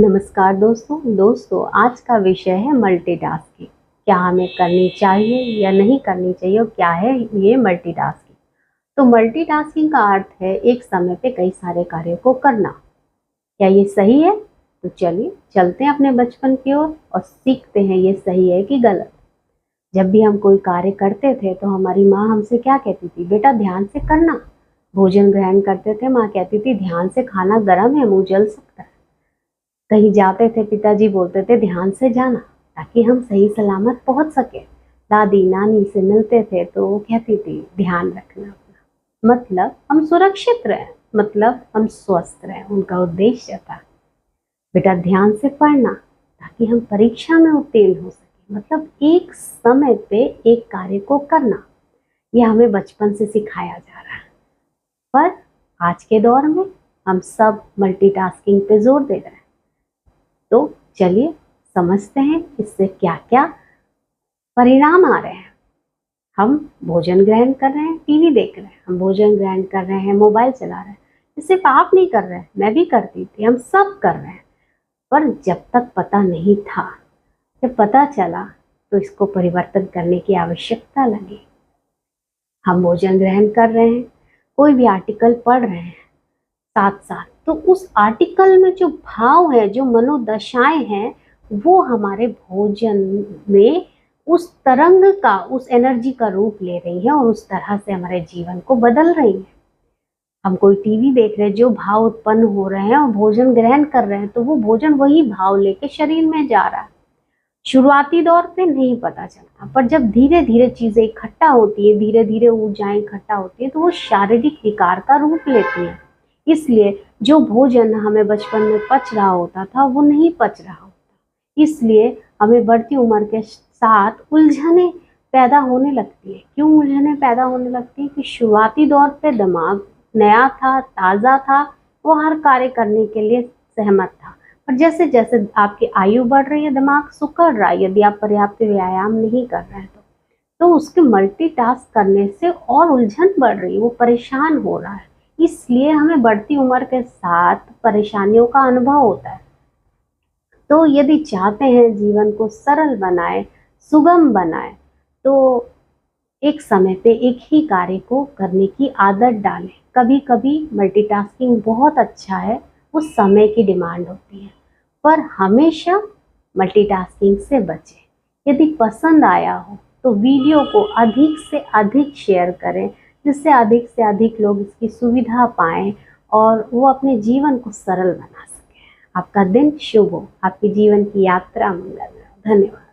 नमस्कार दोस्तों आज का विषय है मल्टीटास्किंग। क्या हमें करनी चाहिए या नहीं करनी चाहिए और क्या है ये मल्टीटास्किंग। तो मल्टीटास्किंग का अर्थ है एक समय पे कई सारे कार्यों को करना। क्या ये सही है? तो चलिए चलते हैं अपने बचपन की ओर और सीखते हैं ये सही है कि गलत। जब भी हम कोई कार्य करते थे तो हमारी माँ हमसे क्या कहती थी, बेटा ध्यान से करना। भोजन ग्रहण करते थे, माँ कहती थी ध्यान से खाना, गर्म है, मुंह जल सकता है। कहीं जाते थे, पिताजी बोलते थे ध्यान से जाना ताकि हम सही सलामत पहुंच सके। दादी नानी से मिलते थे तो वो कहती थी ध्यान रखना अपना, मतलब हम सुरक्षित रहें, मतलब हम स्वस्थ रहें। उनका उद्देश्य था बेटा ध्यान से पढ़ना ताकि हम परीक्षा में उत्तीर्ण हो सके, मतलब एक समय पे एक कार्य को करना। यह हमें बचपन से सिखाया जा रहा है। पर आज के दौर में हम सब मल्टीटास्किंग पे जोर दे रहे हैं। तो चलिए समझते हैं इससे क्या क्या परिणाम आ रहे हैं। हम भोजन ग्रहण कर रहे हैं, टीवी देख रहे हैं, हम भोजन ग्रहण कर रहे हैं, मोबाइल चला रहे हैं। ये सिर्फ आप नहीं कर रहे हैं, मैं भी करती थी, हम सब कर रहे हैं। पर जब तक पता नहीं था, जब पता चला तो इसको परिवर्तन करने की आवश्यकता लगी। हम भोजन ग्रहण कर रहे हैं, कोई भी आर्टिकल पढ़ रहे हैं, साथ साथ तो उस आर्टिकल में जो भाव है, जो मनोदशाएं हैं, वो हमारे भोजन में उस तरंग का, उस एनर्जी का रूप ले रही है और उस तरह से हमारे जीवन को बदल रही है। हम कोई टीवी देख रहे हैं, जो भाव उत्पन्न हो रहे हैं और भोजन ग्रहण कर रहे हैं, तो वो भोजन वही भाव लेके शरीर में जा रहा है। शुरुआती दौर पे नहीं पता चलता, पर जब धीरे धीरे चीजें इकट्ठा होती है, धीरे धीरे ऊर्जाएं इकट्ठा होती है, तो वो शारीरिक विकार का रूप लेती है। इसलिए जो भोजन हमें बचपन में पच रहा होता था वो नहीं पच रहा होता। इसलिए हमें बढ़ती उम्र के साथ उलझनें पैदा होने लगती है। क्यों उलझनें पैदा होने लगती है? कि शुरुआती दौर पे दिमाग नया था, ताज़ा था, वो हर कार्य करने के लिए सहमत था। पर जैसे जैसे आपकी आयु बढ़ रही है, दिमाग सिकुड़ रहा है। यदि आप पर्याप्त व्यायाम नहीं कर रहे हैं तो उसके मल्टीटास्क करने से और उलझन बढ़ रही है, वो परेशान हो रहा है। इसलिए हमें बढ़ती उम्र के साथ परेशानियों का अनुभव होता है। तो यदि चाहते हैं जीवन को सरल बनाए, सुगम बनाए, तो एक समय पे एक ही कार्य को करने की आदत डालें। कभी कभी मल्टीटास्किंग बहुत अच्छा है, उस समय की डिमांड होती है, पर हमेशा मल्टीटास्किंग से बचें। यदि पसंद आया हो तो वीडियो को अधिक से अधिक शेयर करें, जिससे अधिक से अधिक लोग इसकी सुविधा पाएं और वो अपने जीवन को सरल बना सकें। आपका दिन शुभ हो, आपके जीवन की यात्रा मंगलमय हो। धन्यवाद।